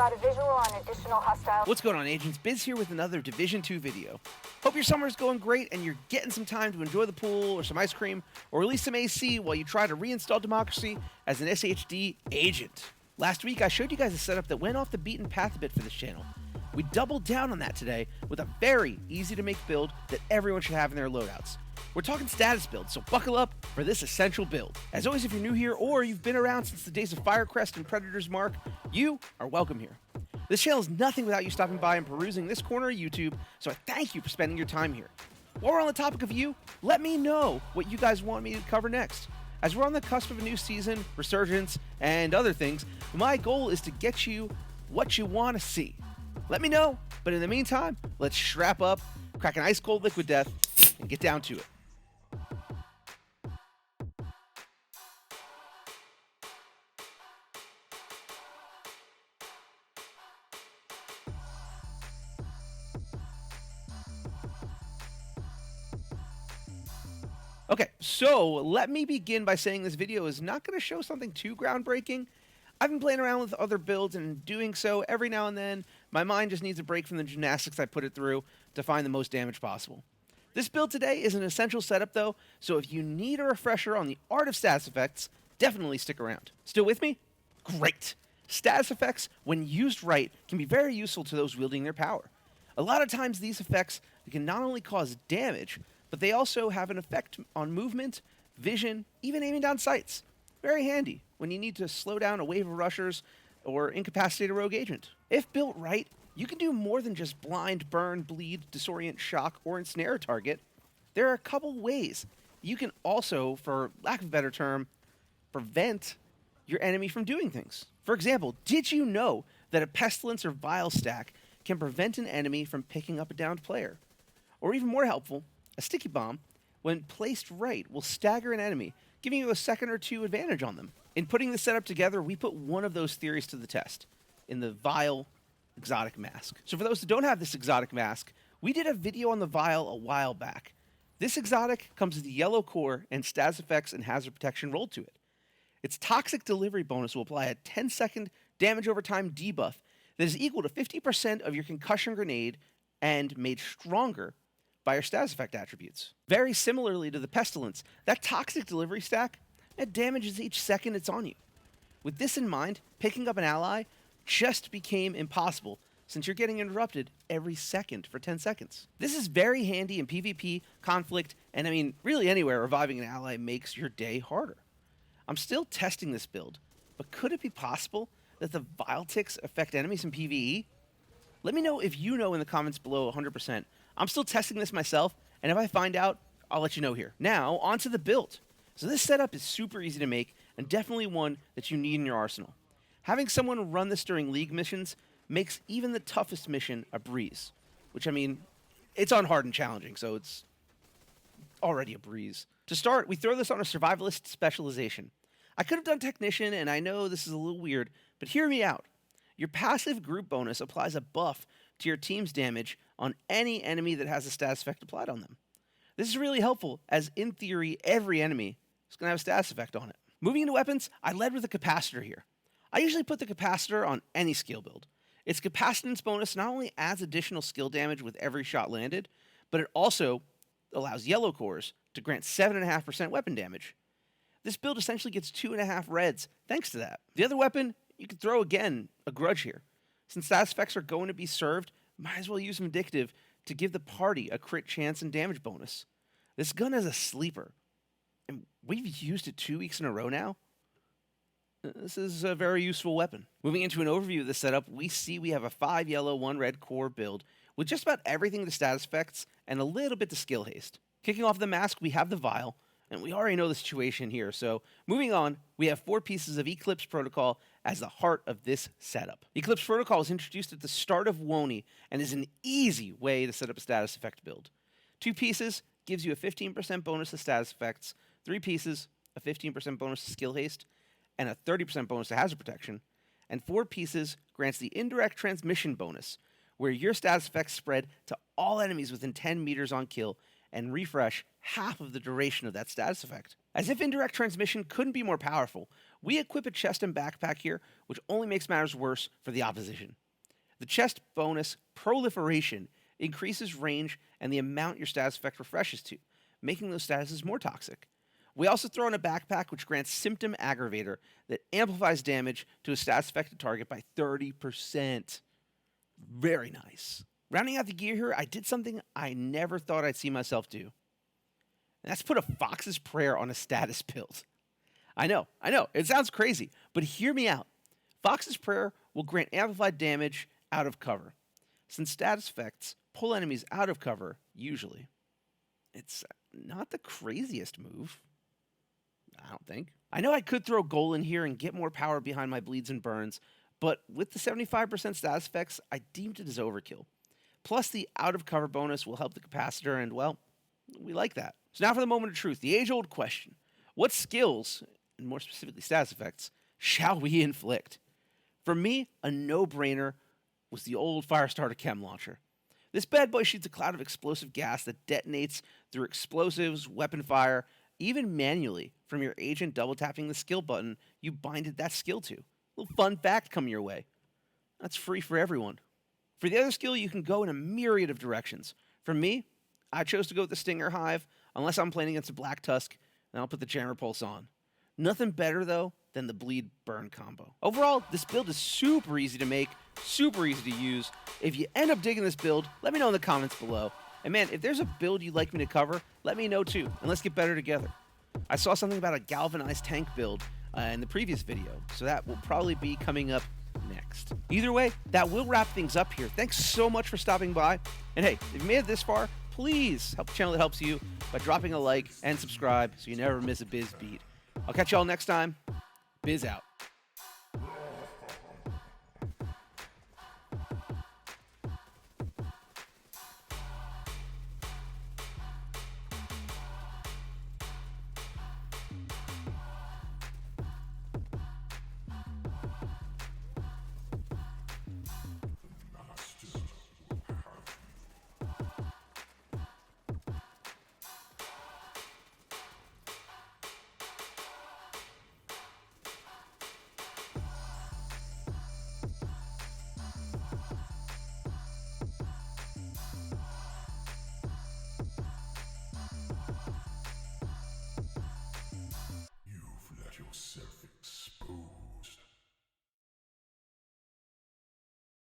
got a visual on additional hostile. What's going on, agents? Biz here with another Division 2 video. Hope your summer's going great and you're getting some time to enjoy the pool or some ice cream or at least some AC while you try to reinstall democracy as an SHD agent. Last week I showed you guys a setup that went off the beaten path a bit for this channel. We doubled down on that today with a very easy to make build that everyone should have in their loadouts. We're talking status build, so buckle up for this essential build. As always, if you're new here or you've been around since the days of Firecrest and Predator's Mark, you are welcome here. This channel is nothing without you stopping by and perusing this corner of YouTube, so I thank you for spending your time here. While we're on the topic of you, let me know what you guys want me to cover next. As we're on the cusp of a new season, resurgence, and other things, my goal is to get you what you want to see. Let me know, but in the meantime, let's strap up, crack an ice cold liquid death, and get down to it. Okay, so let me begin by saying this video is not going to show something too groundbreaking. I've been playing around with other builds, and in doing so, every now and then, my mind just needs a break from the gymnastics I put it through to find the most damage possible. This build today is an essential setup though, so if you need a refresher on the art of status effects, definitely stick around. Still with me? Great! Status effects, when used right, can be very useful to those wielding their power. A lot of times these effects can not only cause damage, but they also have an effect on movement, vision, even aiming down sights. Very handy when you need to slow down a wave of rushers or incapacitate a rogue agent. If built right, you can do more than just blind, burn, bleed, disorient, shock, or ensnare a target. There are a couple ways. You can also, for lack of a better term, prevent your enemy from doing things. For example, did you know that a pestilence or vile stack can prevent an enemy from picking up a downed player? Or even more helpful, a sticky bomb, when placed right, will stagger an enemy, giving you a second or two advantage on them. In putting this setup together, we put one of those theories to the test, in the Vile exotic mask. So for those that don't have this exotic mask, we did a video on the Vile a while back. This exotic comes with the yellow core and status effects and hazard protection rolled to it. Its toxic delivery bonus will apply a 10-second damage over time debuff that is equal to 50% of your concussion grenade and made stronger by your status effect attributes. Very similarly to the Pestilence, that toxic delivery stack, it damages each second it's on you. With this in mind, picking up an ally just became impossible since you're getting interrupted every second for 10 seconds. This is very handy in PvP, conflict, and I mean, really anywhere reviving an ally makes your day harder. I'm still testing this build, but could it be possible that the Vile ticks affect enemies in PvE? Let me know if you know in the comments below 100%. I'm still testing this myself, and if I find out, I'll let you know here. Now, onto the build. So this setup is super easy to make, and definitely one that you need in your arsenal. Having someone run this during league missions makes even the toughest mission a breeze. Which, I mean, it's on hard and challenging, so it's already a breeze. To start, we throw this on a survivalist specialization. I could have done technician, and I know this is a little weird, but hear me out. Your passive group bonus applies a buff to your team's damage on any enemy that has a status effect applied on them. This is really helpful, as in theory, every enemy is going to have a status effect on it. Moving into weapons, I led with a capacitor here. I usually put the capacitor on any skill build. Its capacitance bonus not only adds additional skill damage with every shot landed, but it also allows yellow cores to grant 7.5% weapon damage. This build essentially gets 2.5 reds thanks to that. The other weapon, you could throw again a grudge here. Since status effects are going to be served, might as well use Vindictive to give the party a crit chance and damage bonus. This gun is a sleeper, and we've used it 2 weeks in a row now. This is a very useful weapon. Moving into an overview of the setup, we see we have a 5 yellow, 1 red core build with just about everything to status effects and a little bit to skill haste. Kicking off the mask, we have the Vile, and we already know the situation here, so moving on, we have 4 pieces of Eclipse Protocol as the heart of this setup. Eclipse Protocol was introduced at the start of WONI and is an easy way to set up a status effect build. 2 pieces gives you a 15% bonus to status effects, 3 pieces, a 15% bonus to skill haste, and a 30% bonus to hazard protection, and 4 pieces grants the indirect transmission bonus, where your status effects spread to all enemies within 10 meters on kill and refresh half of the duration of that status effect. As if indirect transmission couldn't be more powerful, we equip a chest and backpack here, which only makes matters worse for the opposition. The chest bonus, Proliferation, increases range and the amount your status effect refreshes to, making those statuses more toxic. We also throw in a backpack which grants Symptom Aggravator that amplifies damage to a status affected target by 30%. Very nice. Rounding out the gear here, I did something I never thought I'd see myself do. And that's put a Fox's Prayer on a status build. I know, it sounds crazy, but hear me out. Fox's Prayer will grant amplified damage out of cover. Since status effects pull enemies out of cover, usually. It's not the craziest move, I don't think. I know I could throw Goal in here and get more power behind my bleeds and burns, but with the 75% status effects, I deemed it as overkill. Plus, the out of cover bonus will help the capacitor, and well, we like that. So now for the moment of truth, the age-old question. What skills, and more specifically status effects, shall we inflict? For me, a no-brainer was the old Firestarter Chem Launcher. This bad boy shoots a cloud of explosive gas that detonates through explosives, weapon fire, even manually from your agent double tapping the skill button you binded that skill to. A little fun fact coming your way. That's free for everyone. For the other skill, you can go in a myriad of directions. For me, I chose to go with the Stinger Hive, unless I'm playing against a Black Tusk, and I'll put the Jammer Pulse on. Nothing better, though, than the Bleed Burn combo. Overall, this build is super easy to make, super easy to use. If you end up digging this build, let me know in the comments below. And man, if there's a build you'd like me to cover, let me know too, and let's get better together. I saw something about a galvanized tank build in the previous video, so that will probably be coming up next. Either way, that will wrap things up here. Thanks so much for stopping by. And hey, if you made it this far, please help the channel that helps you by dropping a like and subscribe so you never miss a Biz beat. I'll catch y'all next time. Biz out. You've let yourself